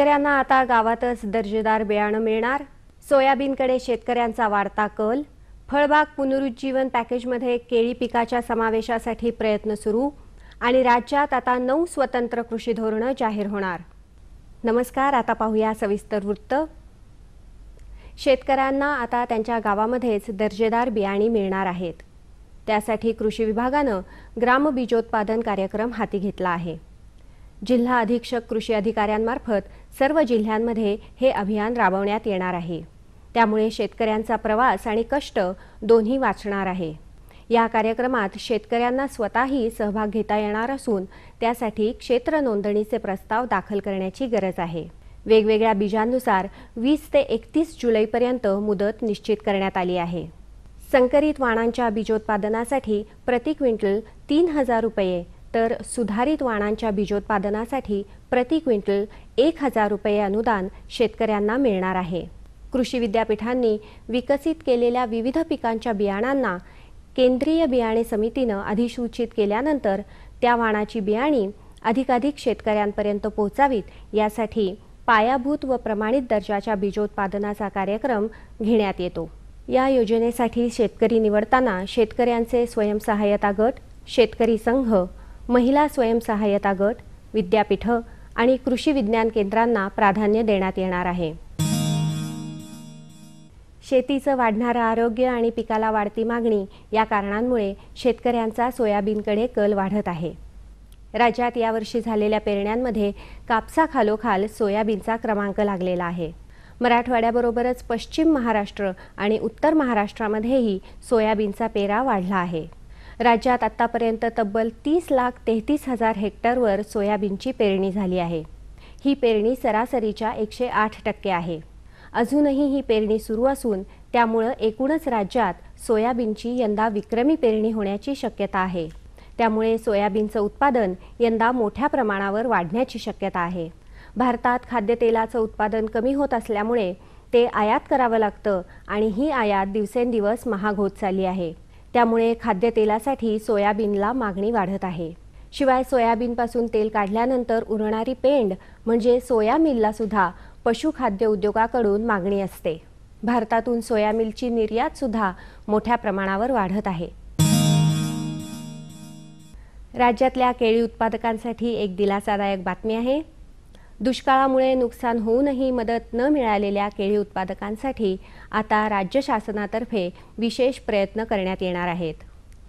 शेतकऱ्यांना आता गावातच दर्जेदार बियाणं मिळणार। सोयाबीनकडे शेतकऱ्यांचा वाढता कल। फळबाग पुनरुज्जीवन पॅकेजमध्ये केळी पिकाच्या समावेशासाठी प्रयत्न सुरू आणि राज्यात आता 9 स्वतंत्र कृषी धोरणं जाहीर होणार। नमस्कार, आता पाहूया सविस्तर वृत्त। शेतकऱ्यांना आता त्यांच्या गावामध्येच दर्जेदार बियाणे मिळणार आहेत। त्यासाठी कृषी विभागानं ग्राम बीजोत्पादन कार्यक्रम हाती घेतला आहे। जिल्हा अधीक्षक कृषी अधिकाऱ्यांमार्फत सर्व जिल्ह्यांमध्ये हे अभियान राबवण्यात येणार आहे। त्यामुळे शेतकऱ्यांचा प्रवास आणि कष्ट दोन्ही वाचणार आहे। या कार्यक्रमात शेतकऱ्यांना स्वतःही सहभाग घेता येणार असून त्यासाठी क्षेत्र नोंदणीचे प्रस्ताव दाखल करण्याची गरज आहे। वेगवेगळ्या बीजांनुसार 20 ते 31 जुलैपर्यंत मुदत निश्चित करण्यात आली आहे। संकरित वाणांच्या बीजोत्पादनासाठी प्रति क्विंटल 3000 रुपये तर सुधारित वाणांच्या बीजोत्पादनासाठी प्रति क्विंटल 1000 रुपये अनुदान शेतकऱ्यांना मिळणार आहे। कृषी विद्यापीठांनी विकसित केलेल्या विविध पिकांच्या बियाणांना केंद्रीय बियाणे समितीनं अधिसूचित केल्यानंतर त्या वाणाची बियाणी अधिकाधिक शेतकऱ्यांपर्यंत पोहोचावीत यासाठी पायाभूत व प्रमाणित दर्जाच्या बीजोत्पादनाचा कार्यक्रम घेण्यात येतो। या योजनेसाठी शेतकरी निवडताना शेतकऱ्यांचे स्वयंसहाय्यता गट, शेतकरी संघ, महिला स्वयंसहाय्यता गट, विद्यापीठ आणि कृषी विज्ञान केंद्रांना प्राधान्य देण्यात येणार आहे। शेतीचं वाढणारं आरोग्य आणि पिकाला वाढती मागणी या कारणांमुळे शेतकऱ्यांचा सोयाबीनकडे कल वाढत आहे। राज्यात यावर्षी झालेल्या पेरण्यांमध्ये कापसाखालोखाल सोयाबीनचा क्रमांक लागलेला आहे। मराठवाड्याबरोबरच पश्चिम महाराष्ट्र आणि उत्तर महाराष्ट्रामध्येही सोयाबीनचा पेरा वाढला आहे। राज्यात आतापर्यंत तब्बल 30,33,000 हेक्टरवर सोयाबीनची पेरणी झाली आहे। ही पेरणी सरासरीच्या 108% आहे। अजूनही ही पेरणी सुरू असून त्यामुळे एकूणच राज्यात सोयाबीनची यंदा विक्रमी पेरणी होण्याची शक्यता आहे। त्यामुळे सोयाबीनचं उत्पादन यंदा मोठ्या प्रमाणावर वाढण्याची शक्यता आहे। भारतात खाद्यतेलाचं उत्पादन कमी होत असल्यामुळे ते आयात करावं लागतं आणि ही आयात दिवसेंदिवस महाग होत चालली आहे। त्यामुळे खाद्यतेलासाठी सोयाबीनला मागणी वाढत आहे। शिवाय सोयाबीनपासून तेल काढल्यानंतर उरणारी पेंड म्हणजे सोया मिलला सुद्धा पशुखाद्य उद्योगाकडून मागणी असते। भारतातून सोया मिलची निर्यात सुद्धा मोठ्या प्रमाणावर वाढत आहे। राज्यातल्या केळी उत्पादकांसाठी एक दिलासादायक बातमी आहे। दुष्काळामुळे नुकसान होऊनही मदत न मिळालेल्या केळी उत्पादकांसाठी आता राज्य शासनातर्फे विशेष प्रयत्न करण्यात येणार आहेत।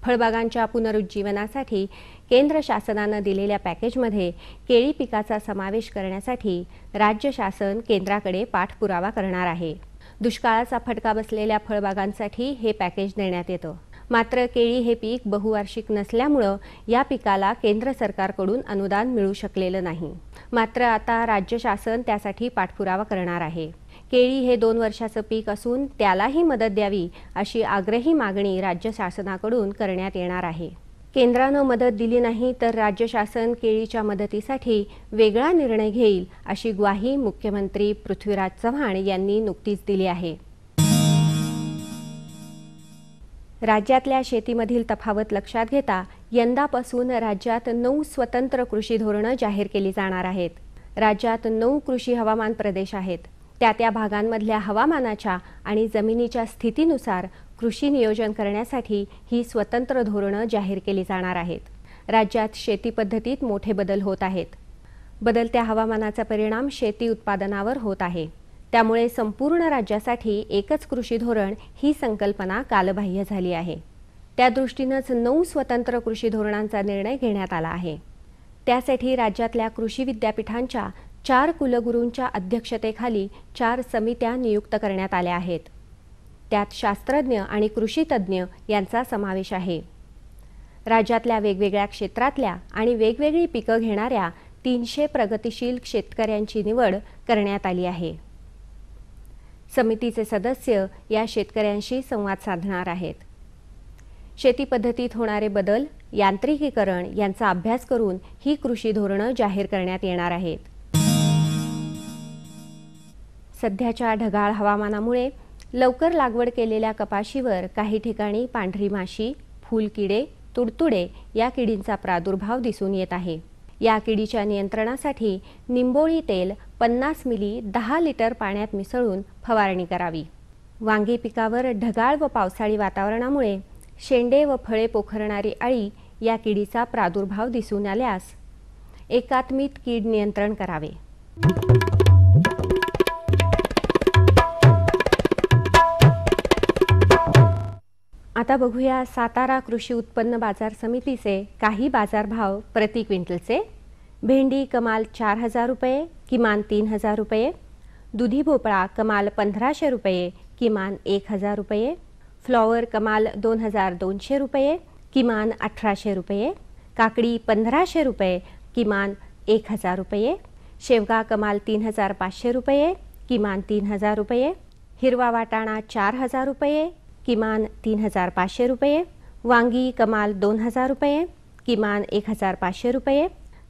फळबागांच्या पुनरुज्जीवनासाठी केंद्र शासनाने दिलेल्या पॅकेजमध्ये केळी पिकाचा समावेश करण्यासाठी राज्य शासन केंद्राकडे पाठपुरावा करणार आहे। दुष्काळाचा फटका बसलेल्या फळबागांसाठी हे पॅकेज देण्यात येतं। मात्र केळी हे पीक बहुवार्षिक नसल्यामुळे या पिकाला केंद्र सरकारकडून अनुदान मिळू शकलेलं नाही। मात्र आता राज्य शासन त्यासाठी पाठपुरावा करणार आहे। केळी हे 2 वर्षाचं पीक असून त्यालाही मदत द्यावी अशी आग्रही मागणी राज्य शासनाकडून करण्यात येणार आहे। केंद्रानं मदत दिली नाही तर राज्य शासन केळीच्या मदतीसाठी वेगळा निर्णय घेईल अशी ग्वाही मुख्यमंत्री पृथ्वीराज चव्हाण यांनी नुकतीच दिली आहे। राज्यातल्या शेतीमधील तफावत लक्षात घेता यंदापासून राज्यात 9 स्वतंत्र कृषी धोरणं जाहीर केली जाणार आहेत। राज्यात 9 कृषी हवामान प्रदेश आहेत। त्या भागांमधल्या हवामानाच्या आणि जमिनीच्या स्थितीनुसार कृषी नियोजन करण्यासाठी ही स्वतंत्र धोरणं जाहीर केली जाणार आहेत। राज्यात शेती पद्धतीत मोठे बदल होत आहेत। बदलत्या हवामानाचा परिणाम शेती उत्पादनावर होत आहे। त्यामुळे संपूर्ण राज्यासाठी एकच कृषी धोरण ही संकल्पना कालबाह्य झाली आहे। त्या दृष्टीनेच 9 स्वतंत्र कृषी धोरणांचा निर्णय घेण्यात आला आहे। त्यासाठी राज्यातल्या कृषी विद्यापीठांच्या 4 कुलगुरूंच्या अध्यक्षतेखाली 4 समित्या नियुक्त करण्यात आल्या आहेत। त्यात शास्त्रज्ञ आणि कृषी तज्ज्ञ यांचा समावेश आहे। राज्यातल्या वेगवेगळ्या क्षेत्रातल्या आणि वेगवेगळी पिकं घेणाऱ्या 300 प्रगतिशील शेतकऱ्यांची निवड करण्यात आली आहे। समितीचे सदस्य या शेतकऱ्यांशी संवाद साधणार आहेत। शेती पद्धतीत होणारे बदल, यांत्रिकीकरण यांचा अभ्यास करून ही कृषी धोरणं जाहीर करण्यात येणार आहेत। सध्याच्या ढगाळ हवामानामुळे लवकर लागवड केलेल्या कपाशीवर काही ठिकाणी पांढरी माशी, फुलकिडे, तुडतुडे या किडींचा प्रादुर्भाव दिसून येत आहे। या किडीच्या नियंत्रणासाठी निंबोळी तेल 50 मिली 10 लिटर पाण्यात मिसळून फवारणी करावी। वांगी पिकावर ढगाळ व पावसाळी वातावरणामुळे शेंडे व फळे पोखरणारी अळी या किडीचा प्रादुर्भाव दिसून आल्यास एकात्मिक कीड नियंत्रण करावे। आता बघूया सातारा कृषी उत्पन्न बाजार समितीचे काही बाजारभाव प्रति क्विंटलचे। भेंडी कमाल 4000 रुपये, किमान 3000 रुपये। दुधी भोपळा कमाल 1500 रुपये, किमान 1000 रुपये। फ्लॉवर कमाल 2200 रुपये, किमान 1800 रुपये। काकडी 1500 रुपये, किमान 1000 रुपये। शेवगा कमाल 3500 रुपये, किमान 3000 रुपये। हिरवा वाटाणा 4000 रुपये, किमान 3500 रुपये। वांगी कमाल 2000 रुपये, किमान 1500 रुपये।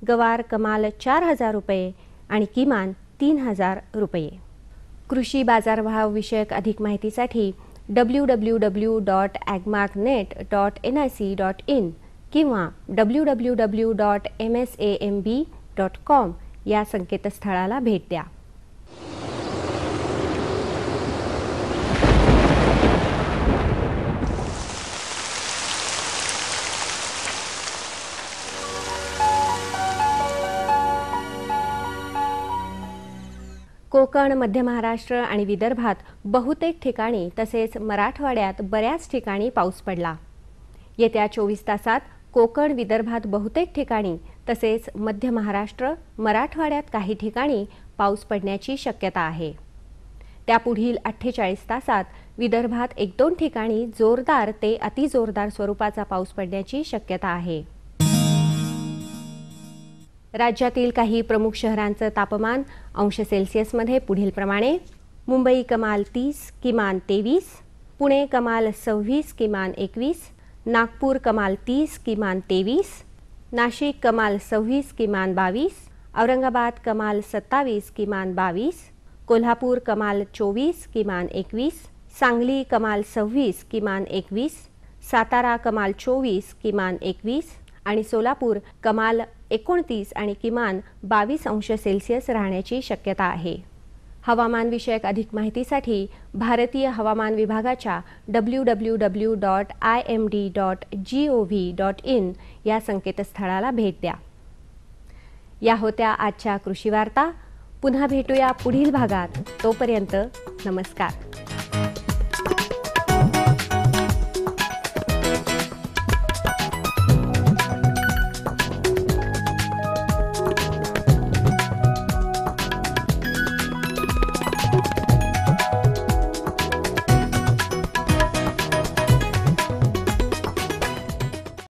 गवार कमाल 4000 रुपये आणि किमान 3000 रुपये। कृषी बाजारभाव विषयक अधिक माहितीसाठी www.agmarknet.nic.in किंवा www.msamb.com या संकेतस्थळाला भेट द्या। कोकण, मध्य महाराष्ट्र आणि विदर्भात बहुतेक ठिकाणी तसेच मराठवाड्यात बऱ्याच ठिकाणी पाऊस पडला। येत्या 24 तासात कोकण, विदर्भात बहुतेक ठिकाणी तसेच मध्य महाराष्ट्र, मराठवाड्यात काही ठिकाणी पाऊस पडण्याची शक्यता आहे। त्यापुढील 48 तासात विदर्भात 1-2 ठिकाणी जोरदार ते अतिजोरदार स्वरूपाचा पाऊस पडण्याची शक्यता आहे। राज्यातील काही प्रमुख शहरांचं तापमान अंश सेल्सिअसमध्ये पुढीलप्रमाणे: मुंबई कमाल 30, किमान 23, पुणे कमाल 26, किमान 21, नागपूर कमाल 30, किमान 23, नाशिक कमाल 26, किमान 22, औरंगाबाद कमाल 27, किमान 22, कोल्हापूर कमाल 24, किमान 21, सांगली कमाल 26, किमान 21, सातारा कमाल 24, किमान 21 आणि सोलापूर कमाल 29 आणि किमान 22 अंश सेल्सिअस राहण्याची शक्यता आहे। हवामान विषयक अधिक माहितीसाठी भारतीय हवामान विभागाच्या www.imd.gov.in या संकेतस्थळाला भेट द्या। या होत्या आजच्या कृषी वार्ता। पुन्हा भेटूया पुढील भागात। तोपर्यंत नमस्कार।